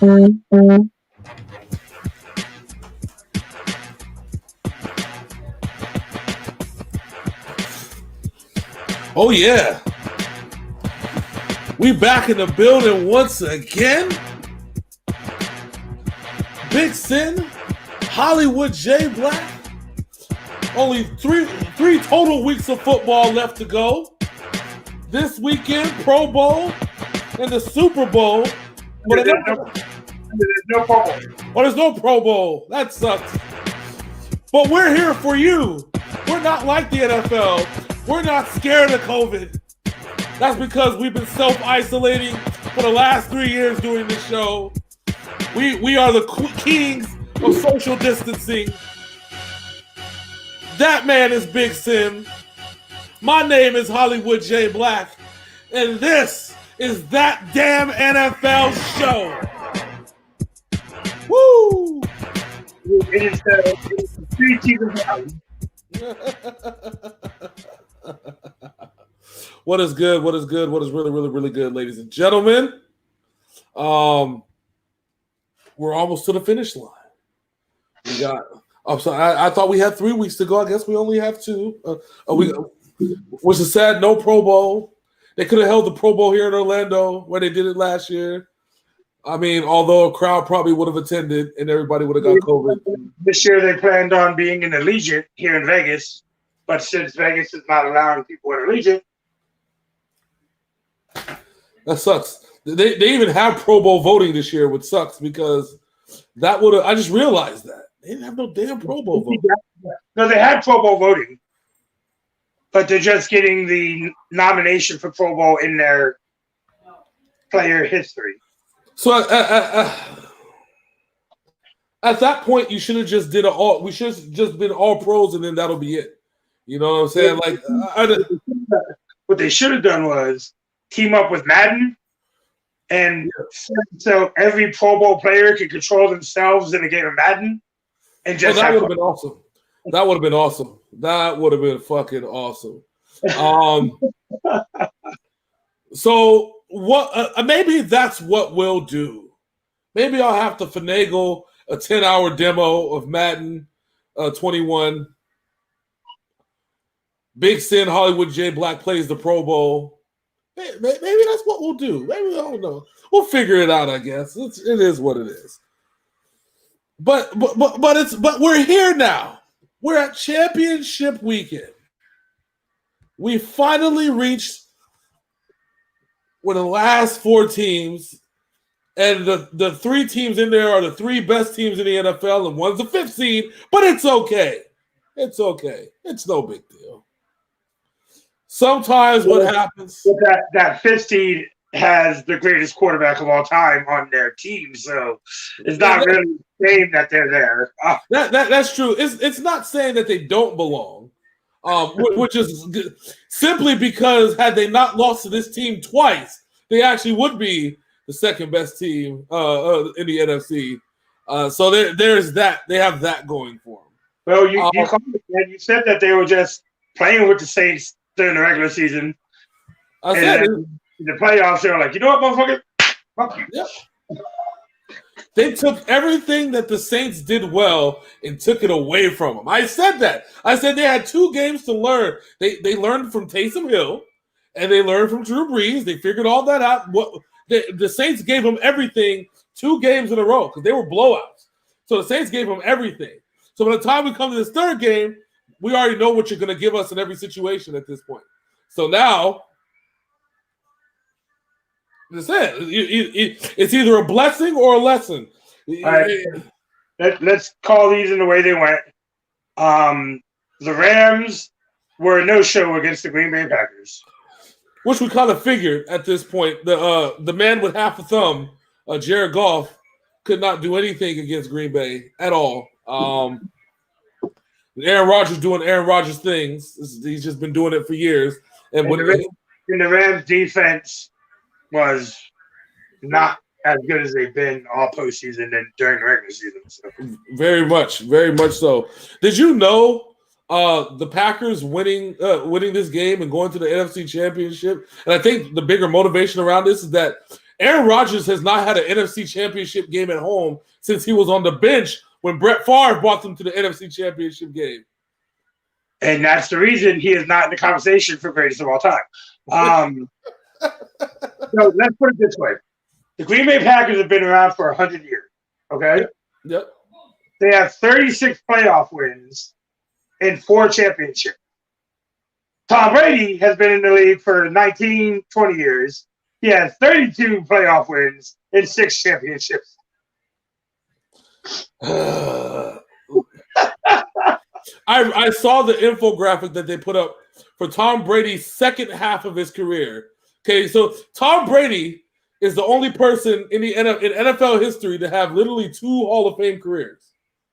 Oh yeah, we back in the building once again. Big Sin, Hollywoood J Blaq. Only three total weeks of football left to go. This weekend, Pro Bowl and the Super Bowl. But there's no Pro Bowl. Oh, there's no Pro Bowl. That sucks. But we're here for you. We're not like the NFL. We're not scared of COVID. That's because we've been self-isolating for the last 3 years doing this show. We are the kings of social distancing. That man is Big Sim. My name is Hollywoood J Blaq. And this is That Damn NFL Show. Woo! It is 3 teams. What is good? What is good? What is really, really, really good, ladies and gentlemen? We're almost to the finish line. We got. I thought we had 3 weeks to go. I guess we only have 2. Which is sad. No Pro Bowl. They could have held the Pro Bowl here in Orlando where they did it last year. I mean, although a crowd probably would have attended and everybody would have got COVID. This year they planned on being in Allegiant here in Vegas, but since Vegas is not allowing people in Allegiant, that sucks. They even have Pro Bowl voting this year, which sucks because that would have. I just realized that they didn't have no damn Pro Bowl voting. No, they had Pro Bowl voting, but they're just getting the nomination for Pro Bowl in their player history. So at that point, you should have just did all. We should have just been all pros, and then that'll be it. You know what I'm saying? Like, what they should have done was team up with Madden, and so every Pro Bowl player could control themselves in a game of Madden, and just that would have been awesome. That would have been awesome. That would have been fucking awesome. So what? Maybe that's what we'll do. Maybe I'll have to finagle a 10-hour demo of Madden 21. Big Sin, Hollywoood J Blaq plays the Pro Bowl. Maybe that's what we'll do. Maybe, I don't know. We'll figure it out, I guess. It is what it is. But we're here now. We're at championship weekend. We finally reached with the last 4 teams, and the 3 teams in there are the 3 best teams in the NFL, and one's the 5th seed, but it's okay. It's okay. It's no big deal. Sometimes what happens... That 5th seed has the greatest quarterback of all time on their team, so it's not really saying that they're there. That's true. It's not saying that they don't belong, which is simply because had they not lost to this team twice, they actually would be the 2nd best team in the NFC. So there's that. They have that going for them. Well, you said that they were just playing with the Saints during the regular season. I said in the playoffs, they were like, you know what, motherfucker? Fuck you. Yep. They took everything that the Saints did well and took it away from them. I said that. I said they had 2 games to learn. They learned from Taysom Hill, and they learned from Drew Brees. They figured all that out. The Saints gave them everything 2 games in a row because they were blowouts. So the Saints gave them everything. So by the time we come to this 3rd game, we already know what you're going to give us in every situation at this point. So now, that's it. It's either a blessing or a lesson. All right. Let's call these in the way they went. The Rams were a no-show against the Green Bay Packers. Which we kind of figured at this point. The man with half a thumb, Jared Goff, could not do anything against Green Bay at all. Aaron Rodgers doing Aaron Rodgers things. He's just been doing it for years. And the Rams defense was not as good as they've been all postseason and during the regular season. So. Very much so. Did you know the Packers winning this game and going to the NFC Championship? And I think the bigger motivation around this is that Aaron Rodgers has not had an NFC Championship game at home since he was on the bench when Brett Favre brought them to the NFC Championship game. And that's the reason he is not in the conversation for greatest of all time. So let's put it this way. The Green Bay Packers have been around for 100 years, okay? Yep. They have 36 playoff wins and 4 championships. Tom Brady has been in the league for 19, 20 years. He has 32 playoff wins and 6 championships. I saw the infographic that they put up for Tom Brady's second half of his career. Okay, so Tom Brady is the only person in NFL history to have literally 2 Hall of Fame careers.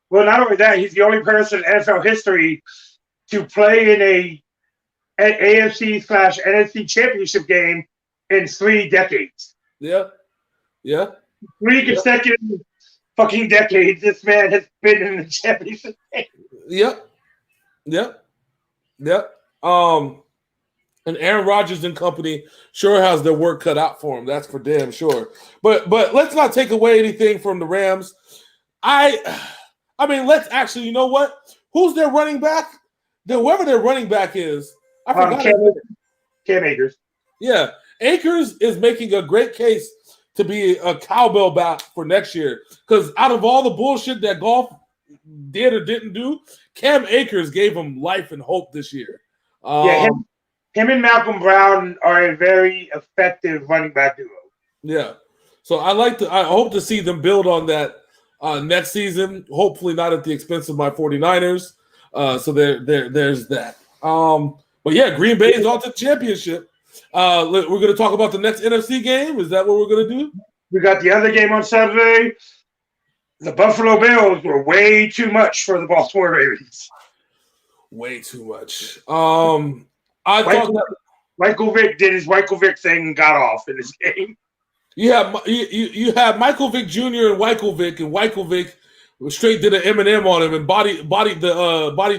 Well, not only that, he's the only person in NFL history to play in an AFC/NFC championship game in 3 decades. Yeah. 3 consecutive fucking decades. This man has been in the championship game. Yep. And Aaron Rodgers and company sure has their work cut out for him. That's for damn sure. But let's not take away anything from the Rams. I mean, let's actually, you know what? Who's their running back? Whoever their running back is, I forgot. Cam Akers. Yeah, Akers is making a great case to be a cowbell back for next year. Because out of all the bullshit that Goff did or didn't do, Cam Akers gave him life and hope this year. Him and Malcolm Brown are a very effective running back duo. Yeah. So I hope to see them build on that next season. Hopefully not at the expense of my 49ers. So there's that. But yeah, Green Bay is on to the championship. We're going to talk about the next NFC game. Is that what we're going to do? We got the other game on Saturday. The Buffalo Bills were way too much for the Baltimore Ravens. Way too much. I thought that Michael Vick did his Michael Vick thing and got off in this game. You have Michael Vick Jr. and Michael Vick straight did an Eminem on him and bodied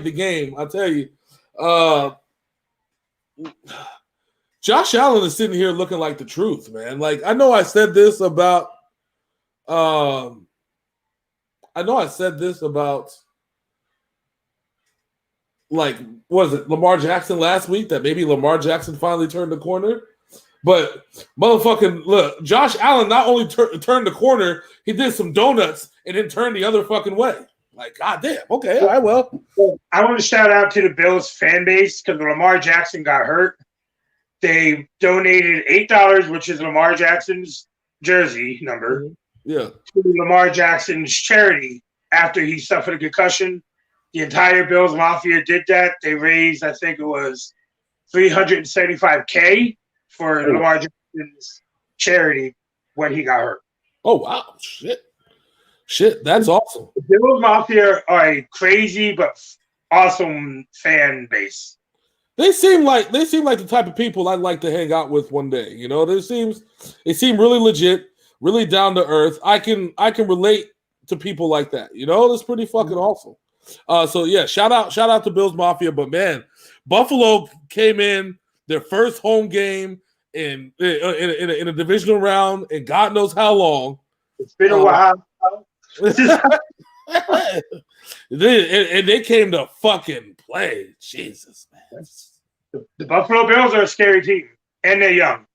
the game. I tell you, Josh Allen is sitting here looking like the truth, man. Like I know I said this about like, was it Lamar Jackson last week that maybe Lamar Jackson finally turned the corner? But motherfucking look, Josh Allen not only turned the corner, he did some donuts and then turned the other fucking way. Like, goddamn. Okay, all right, well. I want to shout out to the Bills fan base because when Lamar Jackson got hurt, they donated $8, which is Lamar Jackson's jersey number, to Lamar Jackson's charity after he suffered a concussion. The entire Bills Mafia did that. They raised, I think it was $375K for Lamar Jackson's charity when he got hurt. Oh, wow. Shit, that's awesome. The Bills Mafia are a crazy but awesome fan base. They seem like the type of people I'd like to hang out with one day. You know, they seem really legit, really down to earth. I can relate to people like that. You know, that's pretty fucking awesome. So yeah, shout out to Bills Mafia. But man, Buffalo came in their first home game in a divisional round in God knows how long. It's been a while. and they came to fucking play. Jesus, man. The Buffalo Bills are a scary team, and they're young.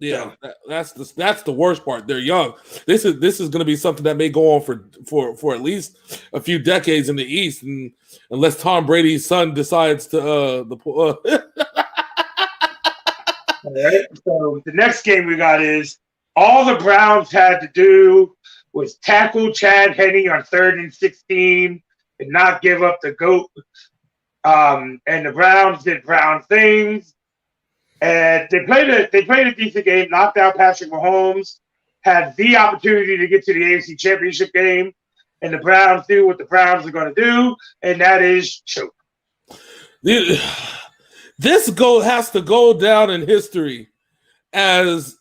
Yeah, that's the worst part. They're young. This is going to be something that may go on for at least a few decades in the East, and unless Tom Brady's son decides to All right. So the next game we got is all the Browns had to do was tackle Chad Henne on 3rd and 16 and not give up the GOAT. And the Browns did Brown things. And they played a decent game, knocked out Patrick Mahomes, had the opportunity to get to the AFC Championship game, and the Browns do what the Browns are going to do, and that is choke. This has to go down in history as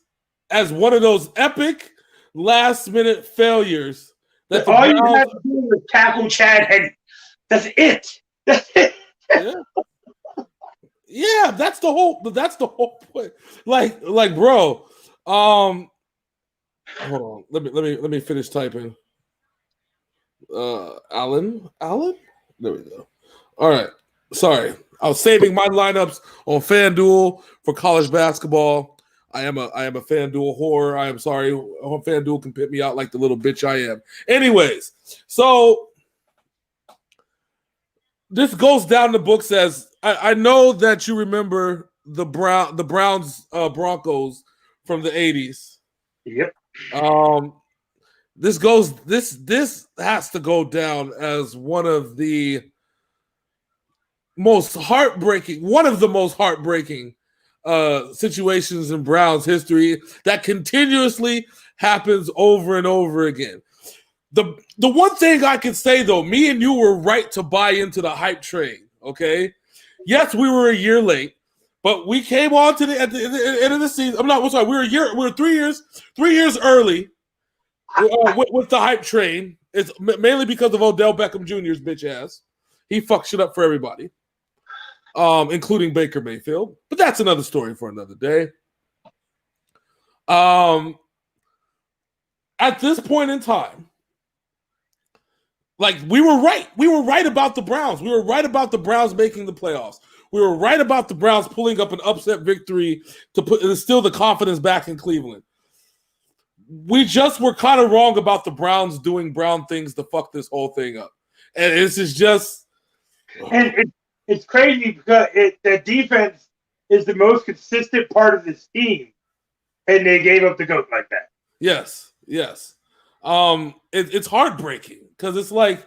one of those epic last-minute failures. That all you had to do was tackle Chad Henne. That's it. Yeah. Yeah, that's the whole point. Like, bro, Hold on. Let me finish typing. Allen? There we go. All right. Sorry. I was saving my lineups on FanDuel for college basketball. I am a FanDuel whore. I am sorry. FanDuel can pit me out like the little bitch I am. Anyways, so this goes down the books as I know that you remember the Browns Broncos from the 80s. Yep. This has to go down as one of the most heartbreaking situations in Browns history that continuously happens over and over again. The one thing I can say though, me and you were right to buy into the hype train. Okay, yes, we were a year late, but we came on to at the end of the season. I'm sorry. We were 3 years early with the hype train. It's mainly because of Odell Beckham Jr.'s bitch ass. He fucked shit up for everybody, including Baker Mayfield. But that's another story for another day. At this point in time, like we were right. We were right about the Browns. We were right about the Browns making the playoffs. We were right about the Browns pulling up an upset victory to instill the confidence back in Cleveland. We just were kind of wrong about the Browns doing Brown things to fuck this whole thing up. And this is just... And it's crazy because the defense is the most consistent part of this team, and they gave up the GOAT like that. Yes. It's heartbreaking because it's like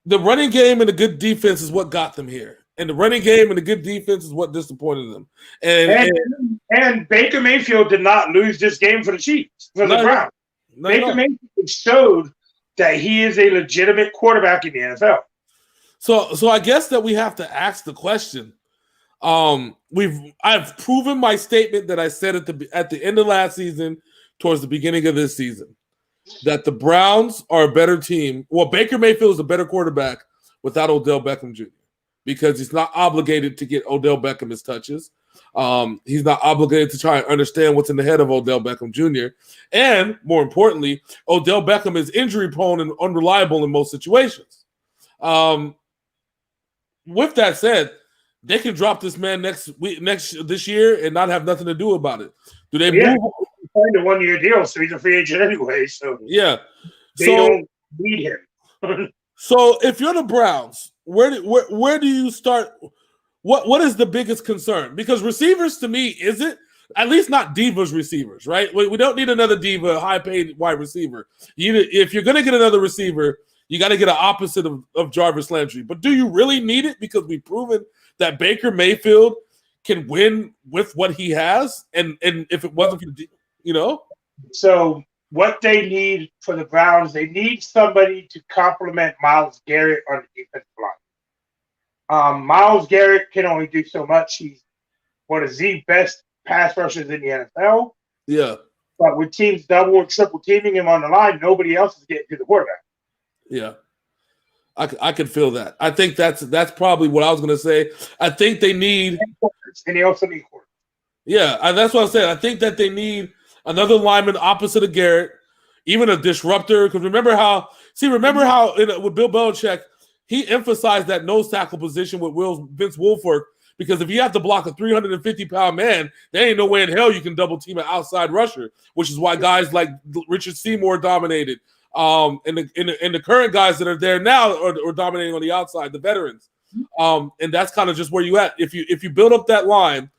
the running game and the good defense is what got them here. And the running game and the good defense is what disappointed them. And Baker Mayfield did not lose this game for the Chiefs, for the Browns. Baker Mayfield showed that he is a legitimate quarterback in the NFL. So I guess that we have to ask the question. I've proven my statement that I said at the end of last season, towards the beginning of this season, that the Browns are a better team. Well, Baker Mayfield is a better quarterback without Odell Beckham Jr. because he's not obligated to get Odell Beckham his touches. He's not obligated to try and understand what's in the head of Odell Beckham Jr. And more importantly, Odell Beckham is injury prone and unreliable in most situations. With that said, they can drop this man this year and not have nothing to do about it. Do they move? He signed a 1-year deal, so he's a free agent anyway. So yeah, they don't need him. So if you're the Browns, where do you start? What is the biggest concern? Because receivers to me isn't, at least not divas receivers, right? We don't need another diva, high-paid wide receiver. If you're going to get another receiver, you got to get an opposite of Jarvis Landry. But do you really need it? Because we've proven that Baker Mayfield can win with what he has. And if it wasn't for So what they need for the Browns, they need somebody to complement Myles Garrett on the defensive line. Myles Garrett can only do so much. He's one of the best pass rushers in the NFL. Yeah. But with teams double and triple teaming him on the line, nobody else is getting to the quarterback. Yeah. I can feel that. I think that's probably what I was going to say. I think they need – and they also need quarterbacks. Yeah, that's what I said. I think that they need another lineman opposite of Garrett, even a disruptor. Because remember how with Bill Belichick, he emphasized that nose tackle position with Vince Wilfork, because if you have to block a 350-pound man, there ain't no way in hell you can double team an outside rusher, which is why guys like Richard Seymour dominated. And the current guys that are there now are dominating on the outside, the veterans. And that's kind of just where you at. If you build up that line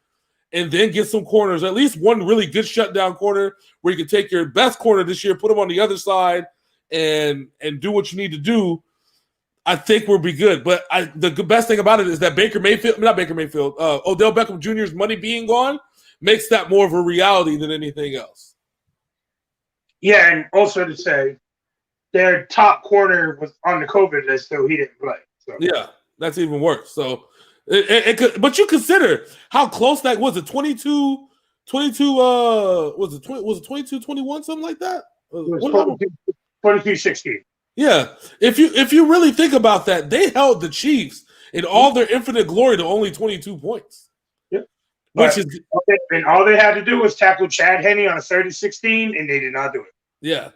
and then get some corners, at least one really good shutdown corner where you can take your best corner this year, put him on the other side, and do what you need to do, I think we'll be good. But the best thing about it is that Odell Beckham Jr.'s money being gone makes that more of a reality than anything else. Yeah, and also to say, their top corner was on the COVID list, so he didn't play. So. Yeah, that's even worse. So, but you consider how close that was. It 22, was it 22-21, something like that? It was 22-16. Yeah, if you really think about that, they held the Chiefs in all their infinite glory to only 22 points. Yeah, all they had to do was tackle Chad Henne on a 30-16, and they did not do it. Yeah.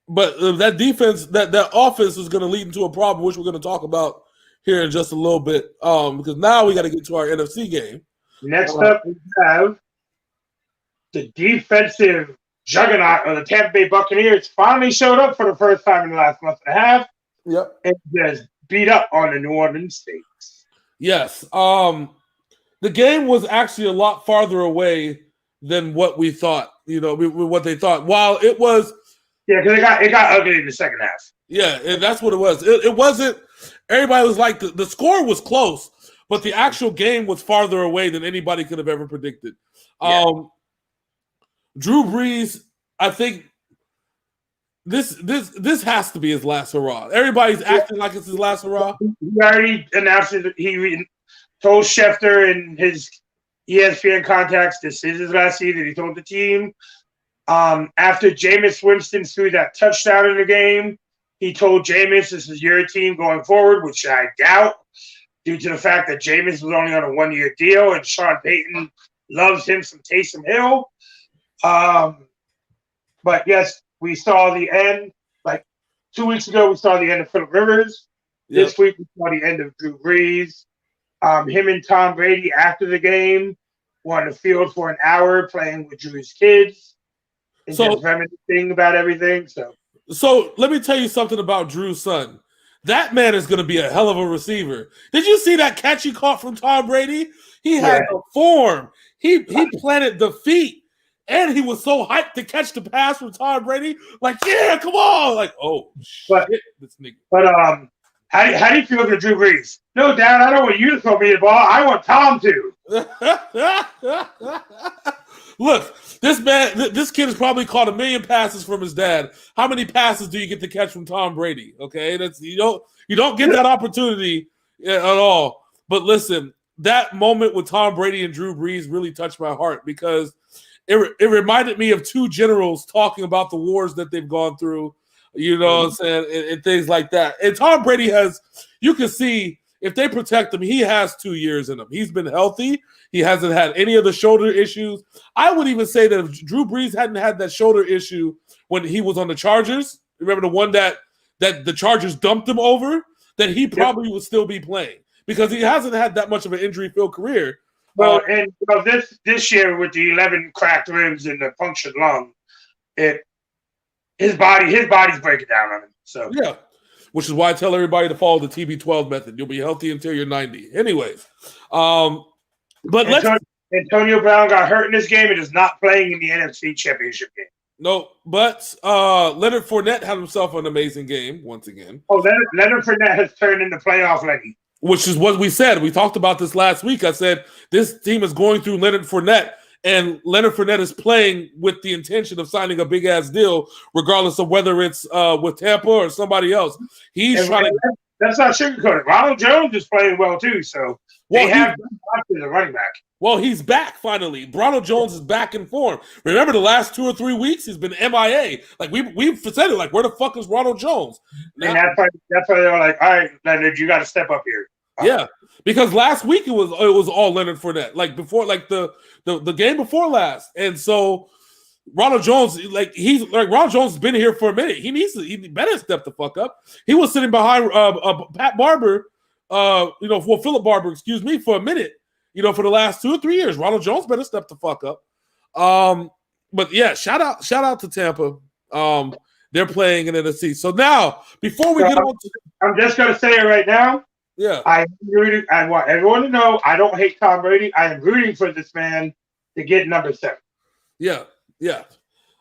But that defense, that offense is going to lead into a problem, which we're going to talk about here in just a little bit. Because now we got to get to our NFC game. Next up, we have the defensive juggernaut of the Tampa Bay Buccaneers finally showed up for the first time in the last month and a half. Yep. And just beat up on the New Orleans Saints. Yes. The game was actually a lot farther away than what we thought, what they thought. While it was... Yeah, because it got ugly in the second half. Yeah, and that's what it was. It wasn't... Everybody was like, the score was close, but the actual game was farther away than anybody could have ever predicted. Yeah. Drew Brees, I think this has to be his last hurrah. Everybody's acting like it's his last hurrah. He already announced it. He told Schefter and his ESPN contacts this is his last season. He told the team. After Jameis Winston threw that touchdown in the game, he told Jameis, this is your team going forward, which I doubt, due to the fact that Jameis was only on a 1-year deal and Sean Payton loves him some Taysom Hill. But yes, we saw the end. Like 2 weeks ago, we saw the end of Phillip Rivers. Yep. This week, we saw the end of Drew Brees. Him and Tom Brady, after the game, were on the field for an hour playing with Drew's kids and just reminiscing about everything. So let me tell you something about Drew's son. That man is going to be a hell of a receiver. Did you see that catch he caught from Tom Brady? He had the form. He planted the feet. And he was so hyped to catch the pass from Tom Brady. Like, yeah, come on. Like, oh, shit, this nigga. But how do you feel about Drew Brees? No, Dad, I don't want you to throw me the ball. I want Tom to. Look, this kid has probably caught 1 million passes from his dad. How many passes do you get to catch from Tom Brady? Okay, you don't get that opportunity at all. But listen, that moment with Tom Brady and Drew Brees really touched my heart because it reminded me of two generals talking about the wars that they've gone through, what I'm saying, and things like that. And Tom Brady you can see if they protect him, he has 2 years in him. He's been healthy. He hasn't had any of the shoulder issues. I would even say that if Drew Brees hadn't had that shoulder issue when he was on the Chargers, remember the one that the Chargers dumped him over, that he probably would still be playing because he hasn't had that much of an injury-filled career. Well, this year with the 11 cracked ribs and the punctured lung, his body's breaking down on him. So yeah, which is why I tell everybody to follow the TB12 method. You'll be healthy until you're 90. Anyways, but Antonio Brown got hurt in this game and is not playing in the NFC Championship game. No, but Leonard Fournette had himself an amazing game once again. Oh, Leonard Fournette has turned into playoff Lenny. Which is what we said. We talked about this last week. I said this team is going through Leonard Fournette, and Leonard Fournette is playing with the intention of signing a big-ass deal, regardless of whether it's with Tampa or somebody else. He's trying to... That's not sugarcoated. Ronald Jones is playing well, too, so they have options at running back. Well, he's back, finally. Ronald Jones is back in form. Remember the last 2 or 3 weeks, he's been MIA. Like, we've said it, like, where the fuck is Ronald Jones? And that's why they're like, all right, Leonard, you got to step up here. Yeah, because last week it was all Leonard Fournette, like before, like the game before last, and so Ronald Jones, Ronald Jones has been here for a minute. He better step the fuck up. He was sitting behind Pat Barber, Philip Barber, excuse me, for a minute, for the last 2 or 3 years. Ronald Jones better step the fuck up. But yeah, shout out to Tampa. They're playing in NFC. So now, before we get on, I'm just gonna say it right now. Yeah, I want everyone to know I don't hate Tom Brady. I am rooting for this man to get number 7. Yeah.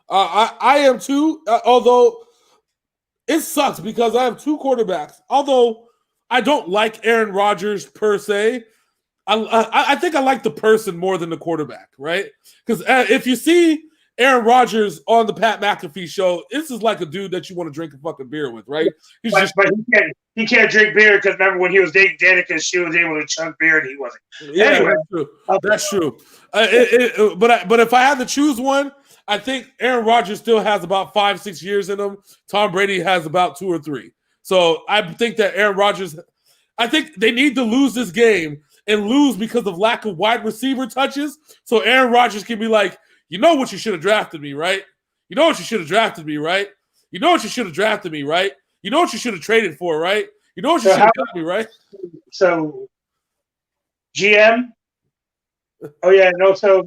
I am too. Although it sucks because I have 2 quarterbacks. Although I don't like Aaron Rodgers per se, I think I like the person more than the quarterback, right? Because if you see Aaron Rodgers on the Pat McAfee show, this is like a dude that you want to drink a fucking beer with, right? But he can't drink beer because remember when he was dating Danica, she was able to chug beer and he wasn't. Yeah, anyway. That's true. But if I had to choose one, I think Aaron Rodgers still has about 5-6 years in him. Tom Brady has about 2 or 3. So I think that Aaron Rodgers, I think they need to lose this game and lose because of lack of wide receiver touches. So Aaron Rodgers can be like, you know what, you should have drafted me, right? You know what you should have drafted me, right? You know what you should have drafted me, right? You know what you should have traded for, right? You know what you should have got me, right? So, GM. Oh yeah, and also,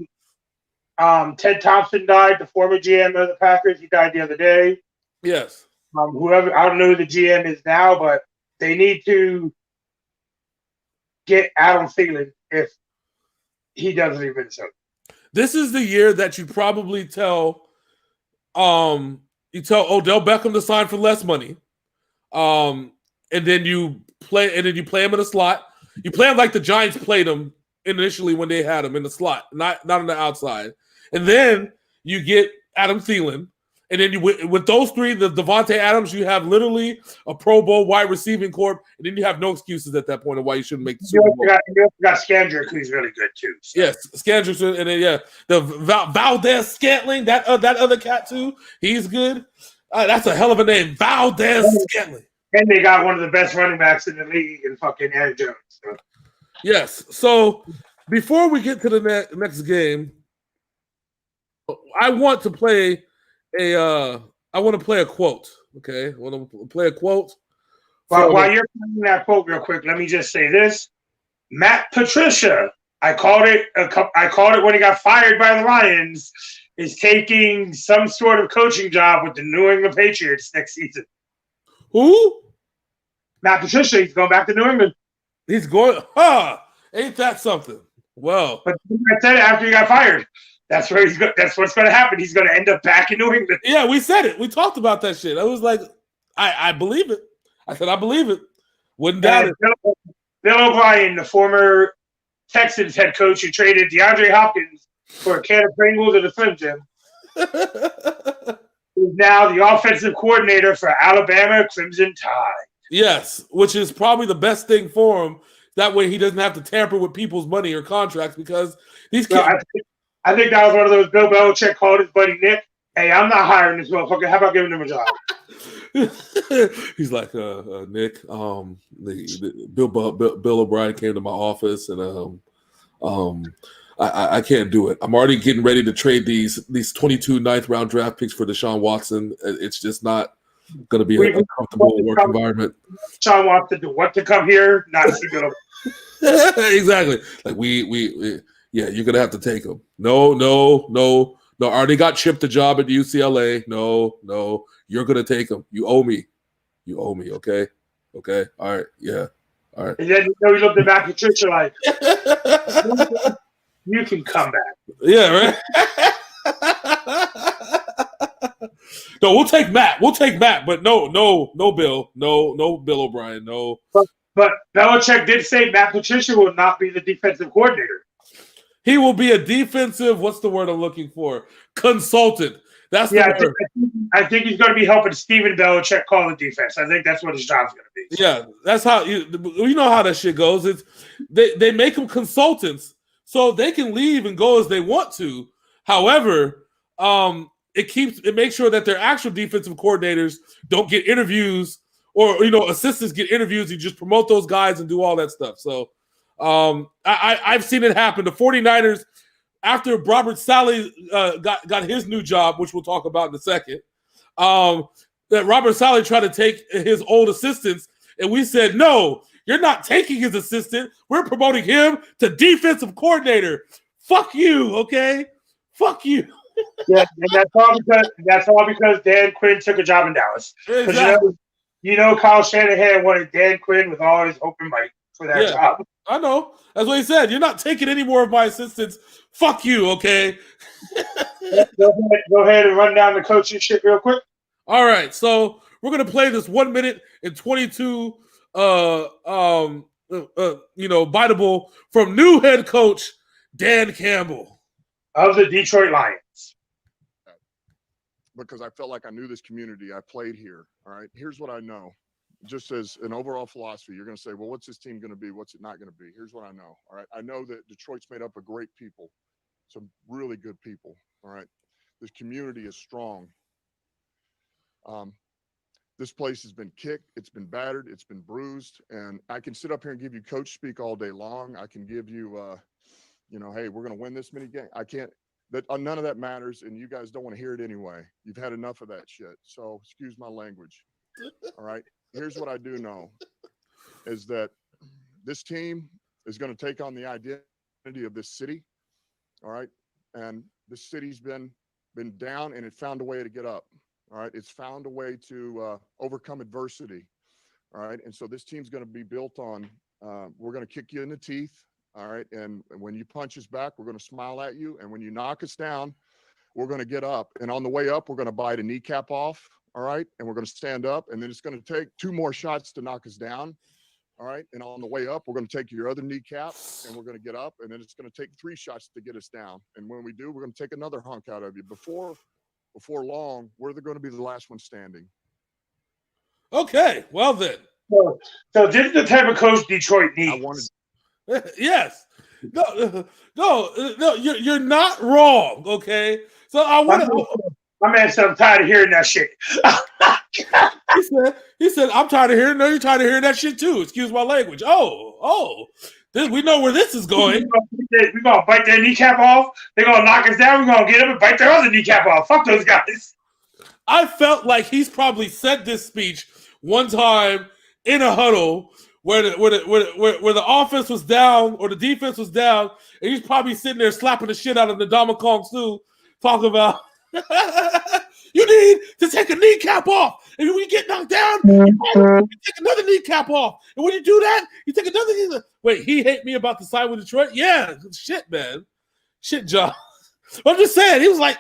Ted Thompson died, the former GM of the Packers. He died the other day. Yes. Whoever, I don't know who the GM is now, but they need to get Adam Thielen if he doesn't leave Minnesota. This is the year that you probably tell Odell Beckham to sign for less money. And then you play him in a slot. You play him like the Giants played him initially when they had him in the slot, not on the outside. And then you get Adam Thielen. And then with those three, the Devontae Adams, you have literally a Pro Bowl wide receiving corp, and then you have no excuses at that point of why you shouldn't make the Super Bowl. You got Scandrick, who's really good too. So. Yes, Scandrick, and then the Valdez Scantling, that other cat too. He's good. That's a hell of a name, Valdez Scantling. And they got one of the best running backs in the league, in fucking Aaron Jones. So. Yes. So before we get to the next game, I want to play a quote. Okay, I want to play a quote. While you're playing that quote real quick, let me just say this: Matt Patricia, I called it when he got fired by the Lions, is taking some sort of coaching job with the New England Patriots next season. Who? Matt Patricia. He's going back to New England. He's going. Ain't that something? Well, but I said it after he got fired. That's where he's. That's what's going to happen. He's going to end up back in New England. Yeah, we said it. We talked about that shit. I was like, I believe it. I said I believe it. Wouldn't doubt it. Bill O'Brien, the former Texans head coach who traded DeAndre Hopkins for a can of Pringles at a Slim Jim, is now the offensive coordinator for Alabama Crimson Tide. Yes, which is probably the best thing for him. That way he doesn't have to tamper with people's money or contracts because these kids. I think that was one of those Bill Belichick called his buddy Nick. Hey, I'm not hiring this motherfucker. How about giving him a job? He's like, Nick, Bill O'Brien came to my office and I can't do it. I'm already getting ready to trade these 22 ninth round draft picks for Deshaun Watson. It's just not going to be a comfortable work environment. Deshaun wants to do what to come here, not see Bill. Exactly. Like we you're gonna have to take him. No. I already got Chip the job at UCLA. No, you're gonna take him. You owe me. Okay. All right. Yeah. All right. And then he looked at Matt Patricia like, you can come back. Yeah. Right. No, we'll take Matt. But no, Bill. No, Bill O'Brien. No. But Belichick did say Matt Patricia will not be the defensive coordinator. He will be a defensive, what's the word I'm looking for? Consultant. That's the word. I think he's going to be helping Steven Belichick call the defense. I think that's what his job's going to be. Yeah, that's how you know how that shit goes. It's they make them consultants so they can leave and go as they want to. However, it makes sure that their actual defensive coordinators don't get interviews or assistants get interviews. You just promote those guys and do all that stuff. So I've seen it happen. The 49ers, after Robert Saleh got his new job, which we'll talk about in a second, that Robert Saleh tried to take his old assistants, and we said, no, you're not taking his assistant. We're promoting him to defensive coordinator. Fuck you, okay? Fuck you. Yeah, and that's all because Dan Quinn took a job in Dallas. Exactly. Kyle Shanahan wanted Dan Quinn with all his open mic for that job. I know. That's what he said. You're not taking any more of my assistants. Fuck you, okay? Go ahead and run down the coaching shit real quick. All right. So we're gonna play this 1 minute and 22 biteable from new head coach Dan Campbell of the Detroit Lions. Because I felt like I knew this community. I played here. All right. Here's what I know. Just as an overall philosophy, you're going to say, well, what's this team going to be? What's it not going to be? Here's what I know. All right. I know that Detroit's made up of great people, some really good people. All right. This community is strong. This place has been kicked. It's been battered. It's been bruised. And I can sit up here and give you coach speak all day long. I can give you, hey, we're going to win this many games. I can't. that none of that matters, and you guys don't want to hear it anyway. You've had enough of that shit. So excuse my language. All right. Here's what I do know is that this team is going to take on the identity of this city. All right. And this city's been down, and it found a way to get up. All right. It's found a way to overcome adversity. All right. And so this team's going to be built on, we're going to kick you in the teeth. All right. And when you punch us back, we're going to smile at you. And when you knock us down, we're going to get up. And on the way up, we're going to bite a kneecap off. All right. And we're going to stand up. And then it's going to take 2 more shots to knock us down. All right. And on the way up, we're going to take your other kneecap, and we're going to get up. And then it's going to take 3 shots to get us down. And when we do, we're going to take another hunk out of you. Before long, we're going to be the last one standing. Okay. Well, then. So this is the type of coach Detroit needs. Yes. No, you're not wrong. Okay. So I want to. My man said, I'm tired of hearing that shit. he said, I'm tired of hearing. No, you're tired of hearing that shit too. Excuse my language. We know where this is going. We're going to bite their kneecap off. They're going to knock us down. We're going to get them and bite their other kneecap off. Fuck those guys. I felt like he's probably said this speech one time in a huddle where the offense was down or the defense was down, and he's probably sitting there slapping the shit out of the Ndamukong Suh, talking about you need to take a kneecap off. And when you get knocked down, you take another kneecap off. And when you do that, you take another kneecap. Wait, he hate me about the side with Detroit? Yeah, shit, man. Shit, John. I'm just saying, he was like,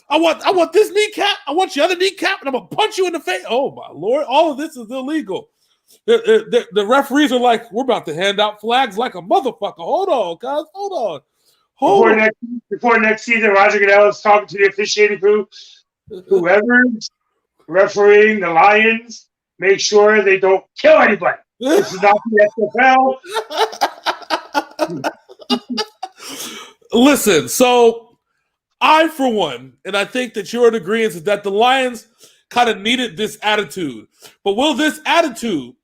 I want this kneecap, I want your other kneecap, and I'm going to punch you in the face. Oh, my Lord. All of this is illegal. The referees are like, we're about to hand out flags like a motherfucker. Hold on, guys. Hold on. Before next season, Roger Goodell is talking to the officiating crew. Whoever's refereeing the Lions, make sure they don't kill anybody. This is not the NFL. Listen, so I, for one, and I think that you're in agreement, is that the Lions kind of needed this attitude. But will this attitude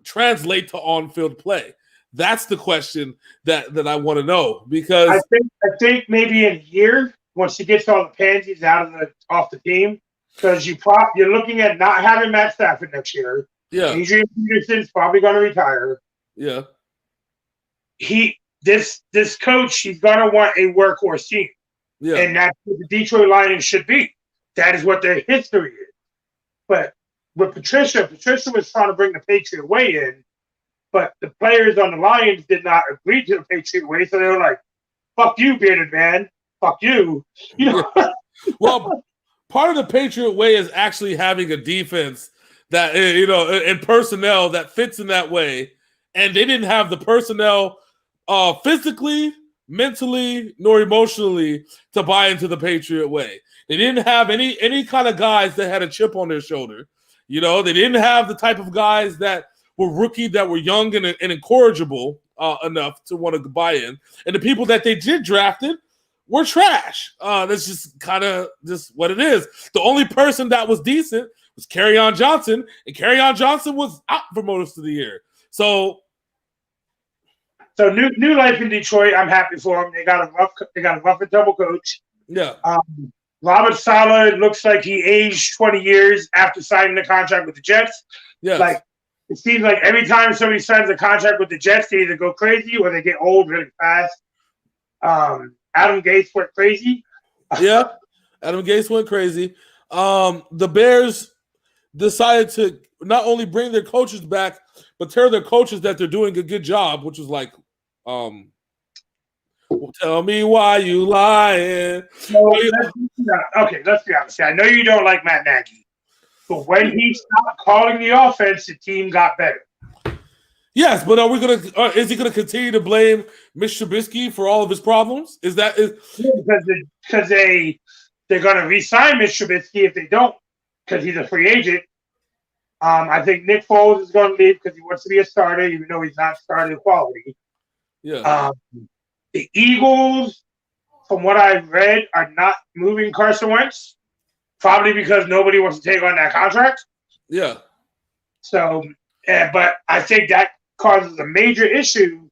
translate to on-field play? That's the question that I want to know, because I think maybe in a year, once he gets all the pansies off the team, because you're looking at not having Matt Stafford next year. Yeah, Adrian Peterson's probably going to retire. Yeah, this coach, he's going to want a workhorse team. Yeah, and that's what the Detroit Lions should be. That is what their history is. But with Patricia was trying to bring the Patriot way in, but the players on the Lions did not agree to the Patriot way, so they were like, fuck you, bearded man. Fuck you. Well, part of the Patriot way is actually having a defense that, and personnel that fits in that way. And they didn't have the personnel physically, mentally, nor emotionally to buy into the Patriot way. They didn't have any kind of guys that had a chip on their shoulder. They didn't have the type of guys that were rookie, that were young and incorrigible enough to want to buy in. And the people that they did drafted were trash. That's just kind of just what it is. The only person that was decent was Kerryon Johnson, and Kerryon Johnson was out for most of the year. So new life in Detroit. I'm happy for them. They got a rough and tumble coach. Yeah. Robert Saleh, it looks like he aged 20 years after signing the contract with the Jets. Yeah. Like, it seems like every time somebody signs a contract with the Jets, they either go crazy or they get old really fast. Adam Gase went crazy. Yeah, Adam Gase went crazy. The Bears decided to not only bring their coaches back, but tell their coaches that they're doing a good job, which was like, tell me why you lying. Let's be honest. I know you don't like Matt Nagy, but when he stopped calling the offense, the team got better. Yes, but is he gonna continue to blame Mitch Trubisky for all of his problems? Because they're gonna re-sign Mitch Trubisky if they don't, because he's a free agent. I think Nick Foles is gonna leave because he wants to be a starter, even though he's not starting quality. Yeah. The Eagles, from what I've read, are not moving Carson Wentz, probably because nobody wants to take on that contract. Yeah. So, but I think that causes a major issue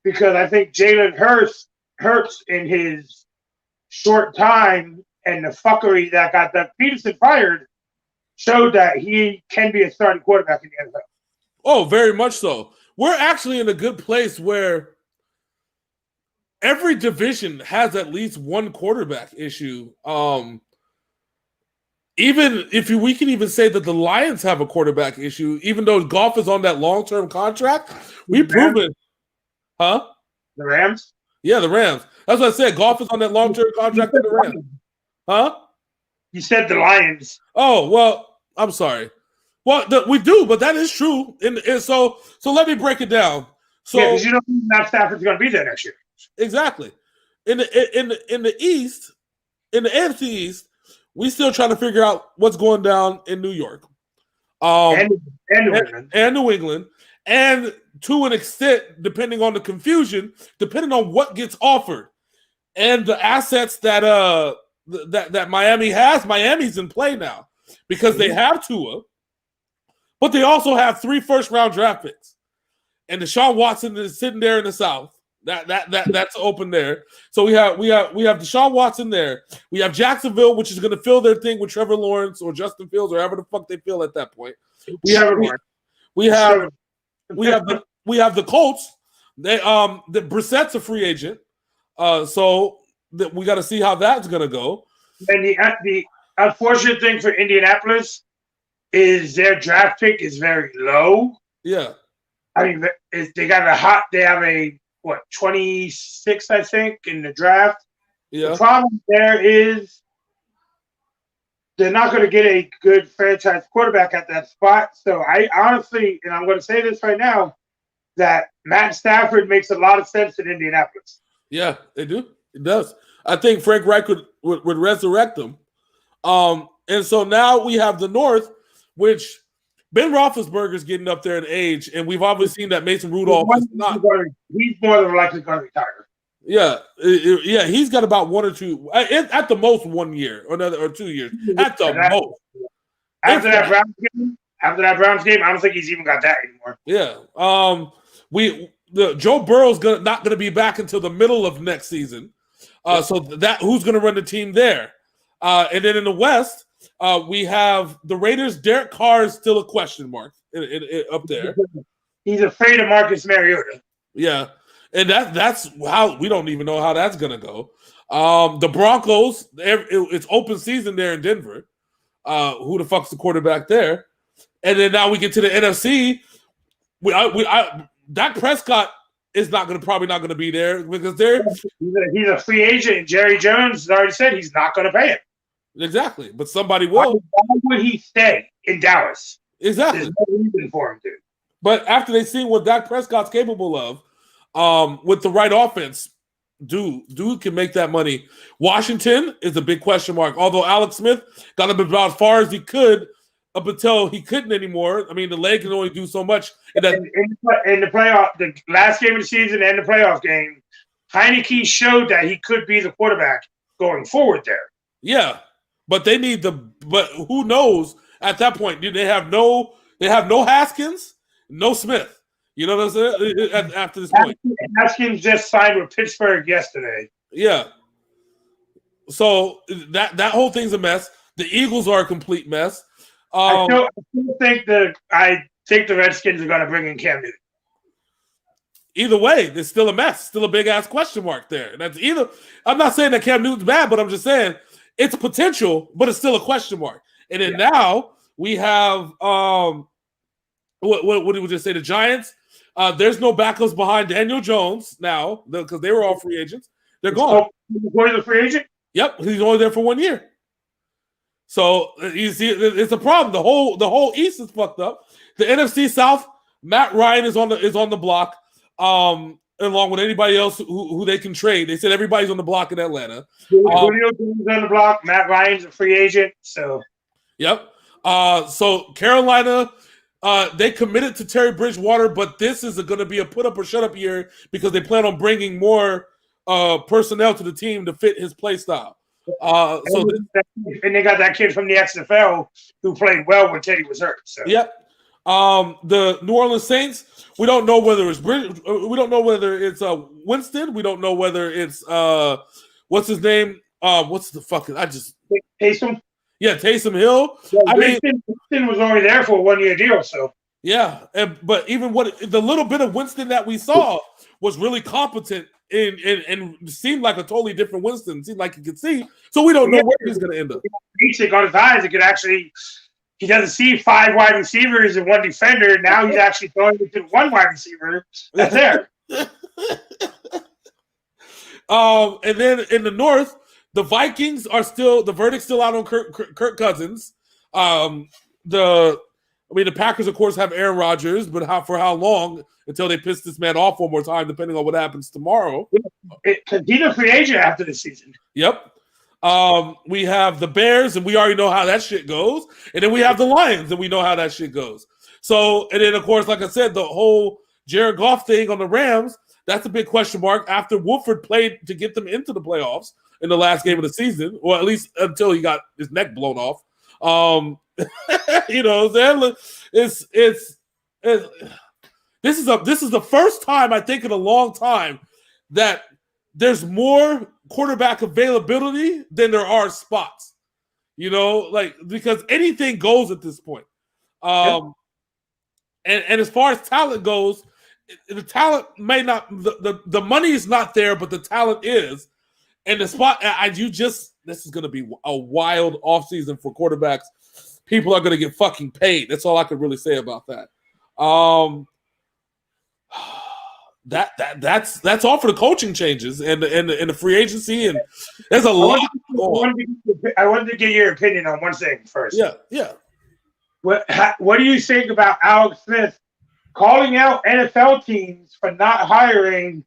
because I think Jalen Hurts in his short time and the fuckery that got Doug Peterson fired showed that he can be a starting quarterback in the NFL. Oh, very much so. We're actually in a good place where every division has at least one quarterback issue. Even if we can even say that the Lions have a quarterback issue, even though Goff is on that long-term contract, we've proven, huh? The Rams? Yeah, the Rams. That's what I said. Goff is on that long-term contract with the Rams. Huh? You said the Lions. Oh, well, I'm sorry. Well, we do, but that is true. And so let me break it down. So because you know Matt Stafford's going to be there next year. Exactly. In the East, in the NFC East, we still trying to figure out what's going down in New York, And New England. and New England, and to an extent, depending on the confusion, depending on what gets offered, and the assets that that Miami has. Miami's in play now because they have Tua, but they also have 3 first-round draft picks, and Deshaun Watson is sitting there in the South. That's open there. So we have Deshaun Watson there. We have Jacksonville, which is going to fill their thing with Trevor Lawrence or Justin Fields or however the fuck they feel at that point. We have the Colts. They the Brissett's a free agent. So we got to see how that's going to go. And the unfortunate thing for Indianapolis is their draft pick is very low. Yeah. I mean, they have a 26, I think, in the draft. Yeah. The problem there is they're not going to get a good franchise quarterback at that spot. So I honestly, and I'm going to say this right now, that Matt Stafford makes a lot of sense in Indianapolis. Yeah, they do. It does. I think Frank Reich would resurrect them. And so now we have the North, which Ben Roethlisberger's getting up there in age, and we've obviously seen that Mason Rudolph is not. He's more than likely going to retire. Yeah, he's got about 1 or 2, at the most 1 year or 2 years at the most. After that Browns game, I don't think he's even got that anymore. Yeah, Joe Burrow's not gonna be back until the middle of next season. So that who's gonna run the team there? And then in the West, we have the Raiders. Derek Carr is still a question mark up there. He's afraid of Marcus Mariota. Yeah, and that's how we don't even know how that's gonna go. The Broncos, it's open season there in Denver. Who the fuck's the quarterback there? And then now we get to the NFC. Dak Prescott is probably not gonna be there because he's a free agent. And Jerry Jones has already said he's not gonna pay him. Exactly, but somebody will. Why would he stay in Dallas? Exactly. There's no reason for him to. But after they see what Dak Prescott's capable of, with the right offense, dude can make that money. Washington is a big question mark. Although Alex Smith got him about as far as he could up until he couldn't anymore. I mean, the leg can only do so much. In the playoff, the last game of the season and the playoff game, Heineke showed that he could be the quarterback going forward there. Yeah. But they need but who knows at that point? They have no Haskins, no Smith. You know what I'm saying? After this point. Haskins just signed with Pittsburgh yesterday. Yeah. So that whole thing's a mess. The Eagles are a complete mess. I still think the Redskins are going to bring in Cam Newton. Either way, there's still a mess. Still a big ass question mark there. That's either. I'm not saying that Cam Newton's bad, but I'm just saying it's potential, but it's still a question mark. And then now we have what did we just say? The Giants. There's no backups behind Daniel Jones now because they were all free agents. They're gone. What is a free agent? Yep, he's only there for 1 year. So you see, it's a problem. The whole East is fucked up. The NFC South, Matt Ryan is on the block, along with anybody else who they can trade. They said everybody's on the block in Atlanta. Julio Jones on the block. Matt Ryan's a free agent. So, yep. So Carolina, they committed to Terry Bridgewater, but this is going to be a put up or shut up year because they plan on bringing more personnel to the team to fit his play style. And they got that kid from the XFL who played well when Teddy was hurt. So. Yep. The New Orleans Saints, we don't know whether it's Winston. We don't know whether it's what's his name? what's the fucking? Taysom. Yeah, Taysom Hill. Yeah, I mean, Winston was already there for a 1 year deal, so yeah, but even the little bit of Winston that we saw was really competent and seemed like a totally different Winston. Seemed like he could see, so we don't know where he's going to end up. Basic on his eyes, it could actually. He doesn't see 5 wide receivers and 1 defender. Now he's actually throwing it to 1 wide receiver. That's there. And then in the North, the Vikings are still the verdict's still out on Kirk Cousins. The Packers, of course, have Aaron Rodgers, but for how long until they piss this man off one more time, depending on what happens tomorrow? Because he's a free agent after the season. Yep. We have the Bears, and we already know how that shit goes. And then we have the Lions, and we know how that shit goes. So, and then, of course, like I said, the whole Jared Goff thing on the Rams, that's a big question mark after Wolford played to get them into the playoffs in the last game of the season, or at least until he got his neck blown off. You know, this is the first time I think in a long time that there's more quarterback availability than there are spots. You know, like because anything goes at this point. And as far as talent goes, the talent may not the money is not there, but the talent is. And the spot this is going to be a wild offseason for quarterbacks. People are going to get fucking paid. That's all I could really say about that. That's all for the coaching changes and the free agency, and there's a lot. I wanted to get your opinion on one thing first. Yeah. What do you think about Alex Smith calling out NFL teams for not hiring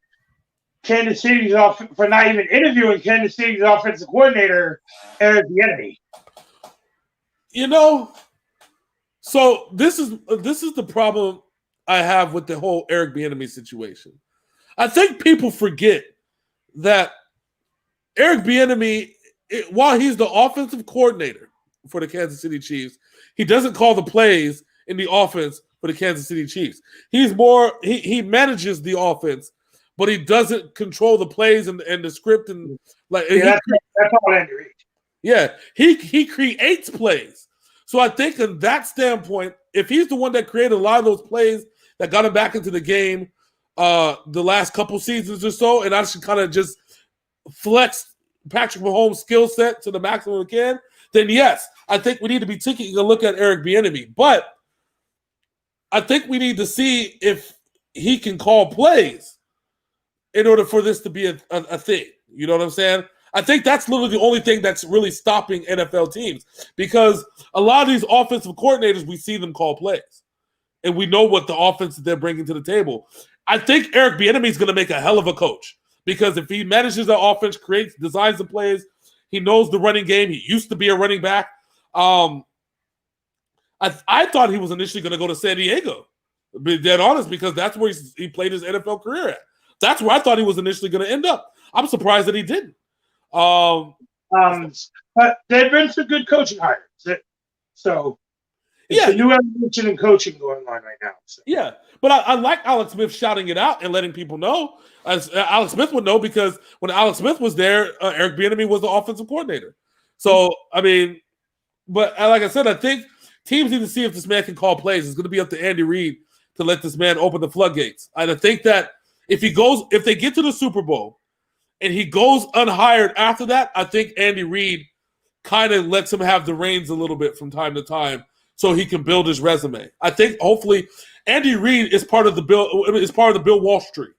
Kansas City's for not even interviewing Kansas City's offensive coordinator, Eric Bieniemy? You know, so this is the problem I have with the whole Eric Bieniemy situation. I think people forget that Eric Bieniemy, while he's the offensive coordinator for the Kansas City Chiefs, he doesn't call the plays in the offense for the Kansas City Chiefs. He's more he manages the offense, but he doesn't control the plays and the script and like that's all Andy Reid. Yeah, he creates plays. So I think in that standpoint, if he's the one that created a lot of those plays that got him back into the game the last couple seasons or so, and I should kind of just flex Patrick Mahomes' skill set to the maximum we can, then yes, I think we need to be taking a look at Eric Bieniemy. But I think we need to see if he can call plays in order for this to be a thing. You know what I'm saying? I think that's literally the only thing that's really stopping NFL teams, because a lot of these offensive coordinators, we see them call plays, and we know what the offense that they're bringing to the table. I think Eric Bieniemy is going to make a hell of a coach, because if he manages the offense, designs the plays, he knows the running game. He used to be a running back. I thought he was initially going to go to San Diego, to be dead honest, because that's where he played his NFL career at. That's where I thought he was initially going to end up. I'm surprised that he didn't. But there've been some good coaching hires. So it's a new evolution in coaching going on right now. So. Yeah, but I like Alex Smith shouting it out and letting people know. As Alex Smith would know, because when Alex Smith was there, Eric Bieniemy was the offensive coordinator. So, I mean, but like I said, I think teams need to see if this man can call plays. It's going to be up to Andy Reid to let this man open the floodgates. And I think that if they get to the Super Bowl and he goes unhired after that, I think Andy Reid kind of lets him have the reins a little bit from time to time so he can build his resume. I think hopefully Andy Reid is part of the Bill Wall Street.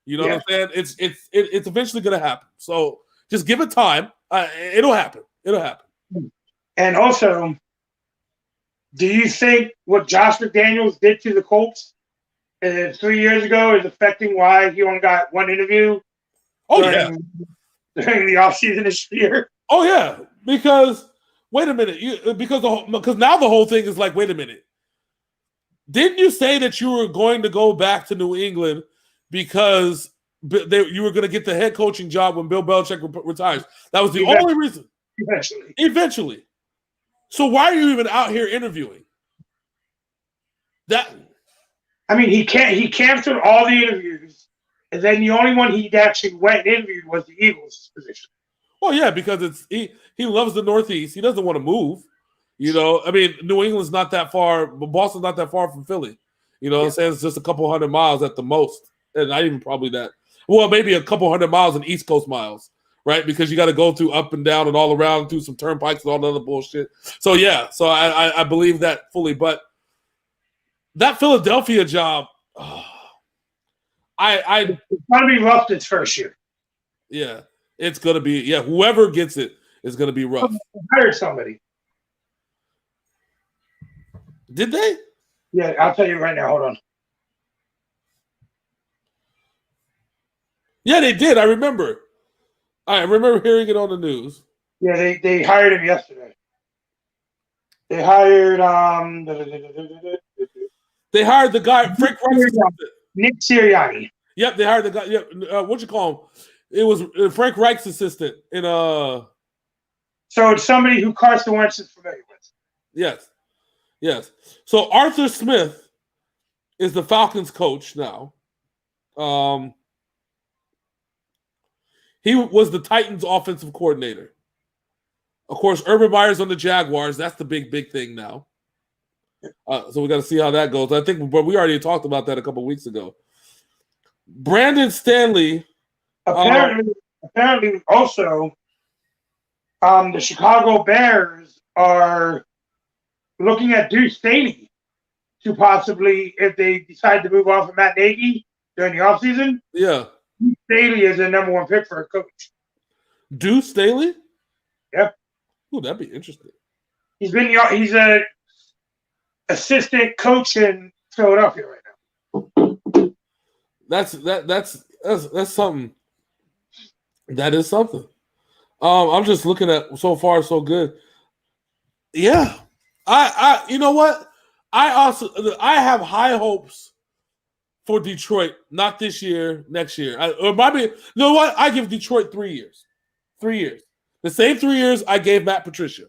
You know what I'm saying? It's eventually going to happen. So just give it time. It'll happen. It'll happen. And also, do you think what Josh McDaniels did to the Colts 3 years ago is affecting why he only got one interview? During the offseason this year. Oh yeah, because wait a minute, because now the whole thing is like, wait a minute, didn't you say that you were going to go back to New England because you were going to get the head coaching job when Bill Belichick retires? That was the only reason. Eventually. So why are you even out here interviewing? That. I mean, he canceled all the interviews. And then the only one he actually went and interviewed was the Eagles position. Oh yeah, because he loves the Northeast. He doesn't want to move. You know, I mean, New England's not that far, but Boston's not that far from Philly. You know, what I'm saying it's just a couple hundred miles at the most, and not even probably that. Well, maybe a couple hundred miles in East Coast miles, right? Because you got to go through up and down and all around through some turnpikes and all the other bullshit. So yeah, so I believe that fully. But that Philadelphia job, it's gonna be rough this first year. Yeah, it's gonna be whoever gets it is gonna be rough. Hired somebody. Did they? Yeah, I'll tell you right now. Hold on. Yeah, they did. I remember. I remember hearing it on the news. Yeah, they hired him yesterday. They hired They hired the guy Frank Reich. Nick Sirianni. Yep, they hired the guy. Yep, what you call him? It was Frank Reich's assistant in So it's somebody who Carson Wentz is familiar with. Yes. So Arthur Smith is the Falcons coach now. He was the Titans offensive coordinator. Of course, Urban Meyer's on the Jaguars. That's the big thing now. So we got to see how that goes. I think, but we already talked about that a couple weeks ago. Brandon Stanley. Apparently, also, the Chicago Bears are looking at Deuce Staley to possibly, if they decide to move off of Matt Nagy during the offseason. Yeah. Deuce Staley is the number one pick for a coach. Deuce Staley? Yep. Ooh, that'd be interesting. He's a assistant coach in Philadelphia right now. That's something. That is something. I'm just looking at so far so good. Yeah. I you know what? I have high hopes for Detroit, not this year, next year. You know what? I give Detroit 3 years. 3 years. The same 3 years I gave Matt Patricia.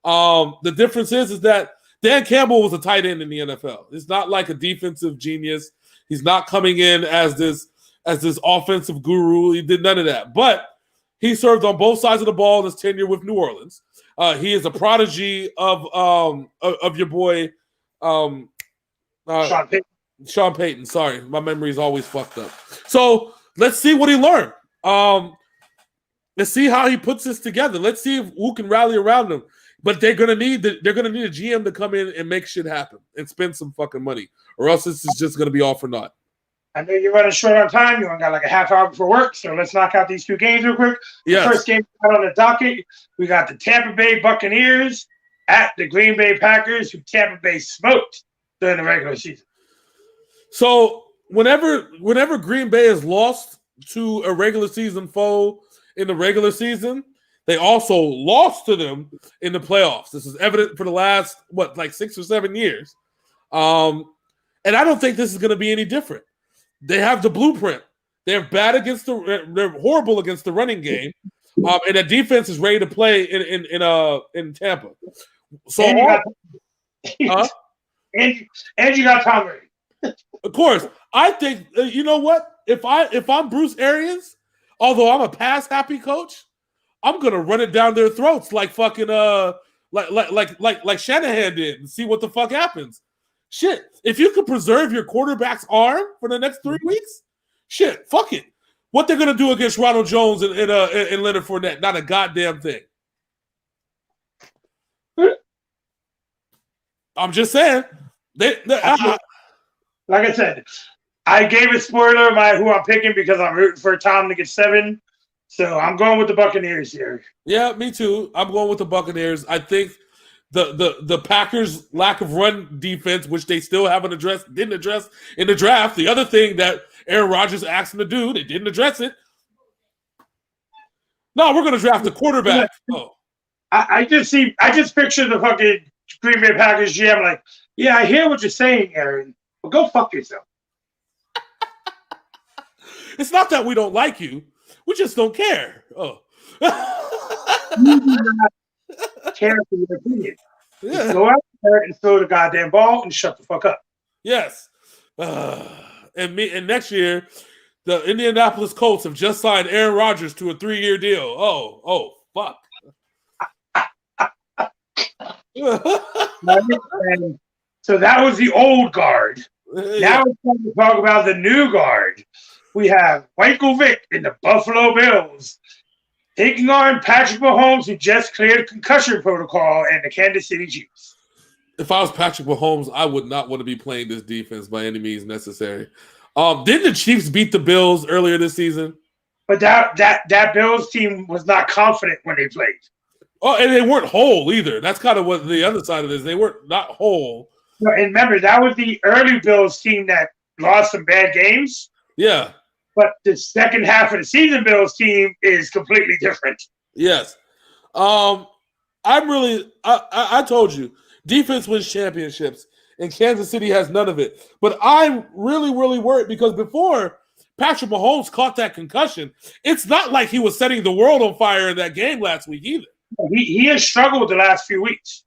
The difference is that Dan Campbell was a tight end in the NFL. It's not like a defensive genius. He's not coming in as this offensive guru. He did none of that. But he served on both sides of the ball in his tenure with New Orleans. He is a prodigy of your boy Sean Payton. Sean Payton. Sorry, my memory is always fucked up. So let's see what he learned. Let's see how he puts this together. Let's see who can rally around him. But they're gonna need a GM to come in and make shit happen and spend some fucking money, or else this is just gonna be all for naught. I know you're running short on time. You only got like a half hour before work, so let's knock out these two games real quick. Yes. The first game on the docket, we got the Tampa Bay Buccaneers at the Green Bay Packers, who Tampa Bay smoked during the regular season. So whenever Green Bay has lost to a regular season foe in the regular season, they also lost to them in the playoffs. This is evident for the last 6 or 7 years, and I don't think this is going to be any different. They have the blueprint. They're they're horrible against the running game, and the defense is ready to play in Tampa. So and you got Tom Brady. Of course, I think you know what? If I'm Bruce Arians, although I'm a pass happy coach, I'm gonna run it down their throats like fucking like Shanahan did and see what the fuck happens. Shit, if you could preserve your quarterback's arm for the next 3 weeks, shit, fuck it. What they're gonna do against Ronald Jones and Leonard Fournette? Not a goddamn thing. I'm just saying. Like I said, I gave a spoiler of who I'm picking because I'm rooting for Tom to get 7. So I'm going with the Buccaneers here. Yeah, me too. I'm going with the Buccaneers. I think the Packers' lack of run defense, which they still didn't address in the draft. The other thing that Aaron Rodgers asked them to do, they didn't address it. No, we're going to draft a quarterback. Oh. I just picture the fucking Green Bay Packers GM like, yeah, I hear what you're saying, Aaron, but go fuck yourself. It's not that we don't like you. We just don't care. Oh. You do not care for your opinion. Yeah. Just go out there and throw the goddamn ball and shut the fuck up. Yes. And next year, the Indianapolis Colts have just signed Aaron Rodgers to a 3-year deal. Oh, Right? And so that was the old guard. Now it's time to talk about the new guard. We have Michael Vick in the Buffalo Bills taking on Patrick Mahomes, who just cleared concussion protocol, and the Kansas City Chiefs. If I was Patrick Mahomes, I would not want to be playing this defense by any means necessary. Didn't the Chiefs beat the Bills earlier this season? But that Bills team was not confident when they played. Oh, and they weren't whole either. That's kind of what the other side of this. They weren't not whole. And remember, that was the early Bills team that lost some bad games. Yeah. But the second half of the season Bills team is completely different. Yes. I told you, defense wins championships, and Kansas City has none of it. But I'm really, really worried because before Patrick Mahomes caught that concussion, it's not like he was setting the world on fire in that game last week either. He has struggled the last few weeks.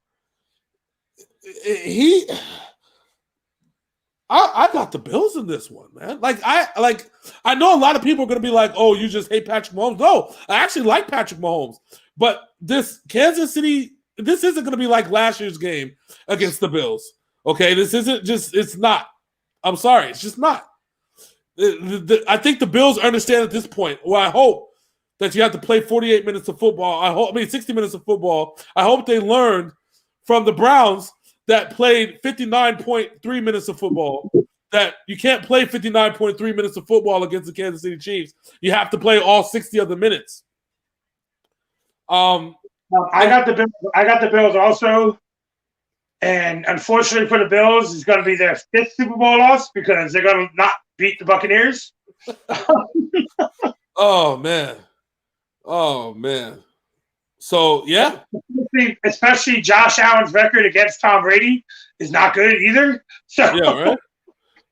I got the Bills in this one, man. I know a lot of people are going to be like, "Oh, you just hate Patrick Mahomes." No, I actually like Patrick Mahomes, but this Kansas City, this isn't going to be like last year's game against the Bills. Okay, this isn't just. It's not. I'm sorry, it's just not. I think the Bills understand at this point. Well, I hope that you have to play 48 minutes of football. 60 minutes of football. I hope they learned from the Browns that played 59.3 minutes of football, that you can't play 59.3 minutes of football against the Kansas City Chiefs. You have to play all 60 of the minutes. I got the Bills also, and unfortunately for the Bills, it's going to be their 5th Super Bowl loss because they're going to not beat the Buccaneers. Oh man. So yeah, especially Josh Allen's record against Tom Brady is not good either. So yeah,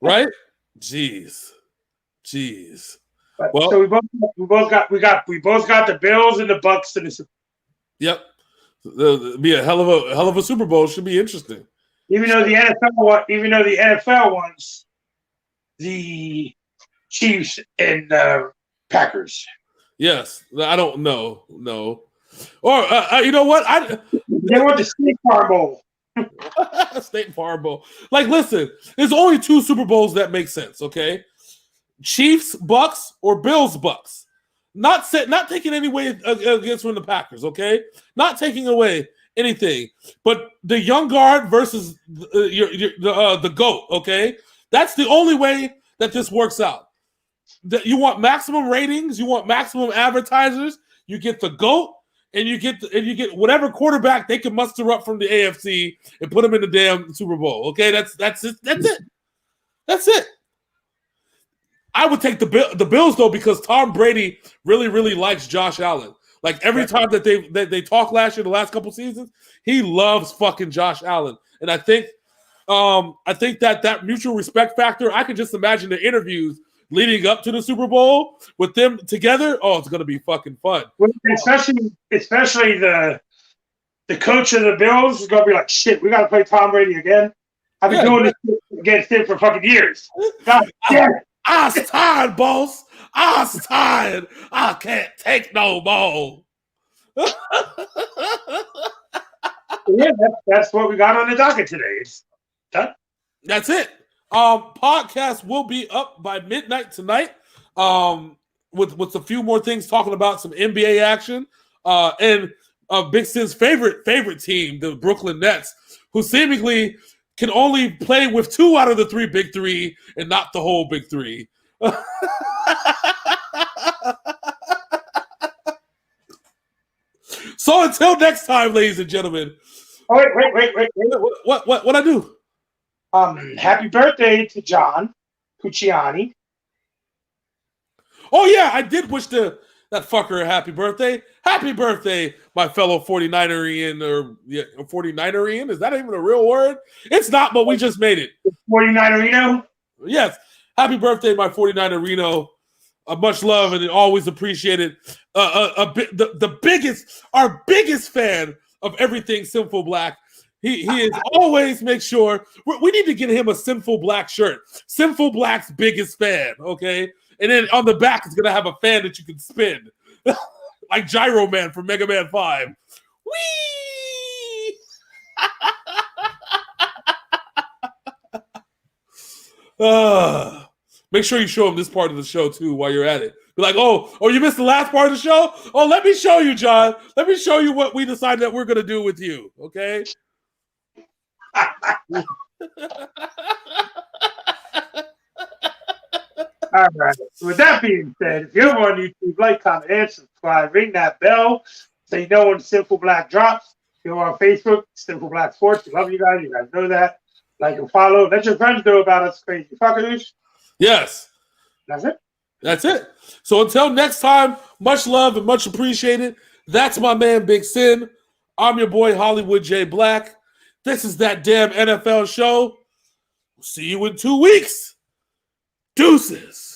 right. Jeez. Well, so we both got the Bills and the Bucks in the. Yep, it'll be a hell of a Super Bowl. Should be interesting. Even though the NFL wants the Chiefs and the Packers. Yes, I don't know. No. Or you know what? They want the State Farm Bowl. State Farm Bowl. Like, listen, there's only 2 Super Bowls that make sense. Okay, Chiefs Bucks or Bills Bucks. Not taking any way against from the Packers. Okay, not taking away anything, but the young guard versus the GOAT. Okay, that's the only way that this works out. You want maximum ratings. You want maximum advertisers. You get the GOAT. And you get whatever quarterback they can muster up from the AFC and put them in the damn Super Bowl. Okay, that's it. I would take the Bills though because Tom Brady really, really likes Josh Allen. Like every time that they talked last year, the last couple seasons, he loves fucking Josh Allen. And I think that mutual respect factor. I can just imagine the interviews leading up to the Super Bowl with them together. Oh, it's gonna be fucking fun. Especially the coach of the Bills is gonna be like, shit, we gotta play Tom Brady again. I've been doing this against him for fucking years. God damn it. I'm tired, boss. I'm tired. I can't take no more. Yeah, that's what we got on the docket today. It's done. That's it. Podcast will be up by midnight tonight. With a few more things talking about some NBA action. And Big Sin's favorite team, the Brooklyn Nets, who seemingly can only play with 2 out of the 3 big 3 and not the whole big 3. So until next time, ladies and gentlemen. Oh, wait. What I do? Happy birthday to John Pucciani. Oh yeah, I did wish that fucker a happy birthday. Happy birthday, my fellow 49erian or 49erian. Is that even a real word? It's not, but we just made it. 49erino? Yes. Happy birthday, my 49erino. Much love and always appreciated. Our biggest fan of everything Sinful Blaq. He is always make sure we need to get him a Sinful Blaq shirt. Sinful Blaq's biggest fan, okay? And then on the back, it's gonna have a fan that you can spin, like Gyro Man from Mega Man 5. Whee! Make sure you show him this part of the show too while you're at it. Be like, oh, you missed the last part of the show? Oh, let me show you, John. Let me show you what we decided that we're gonna do with you. Okay. All right. With that being said, if you're on YouTube, like, comment, and subscribe. Ring that bell so you know when Simple Black drops. If you're on Facebook, Simple Black Sports. We love you guys. You guys know that. Like and follow. Let your friends know about us crazy fuckers. Yes. That's it. That's it. So until next time, much love and much appreciated. That's my man, Big Sin. I'm your boy, Hollywood J. Blaq. This is That Damn NFL Show. We'll see you in 2 weeks. Deuces.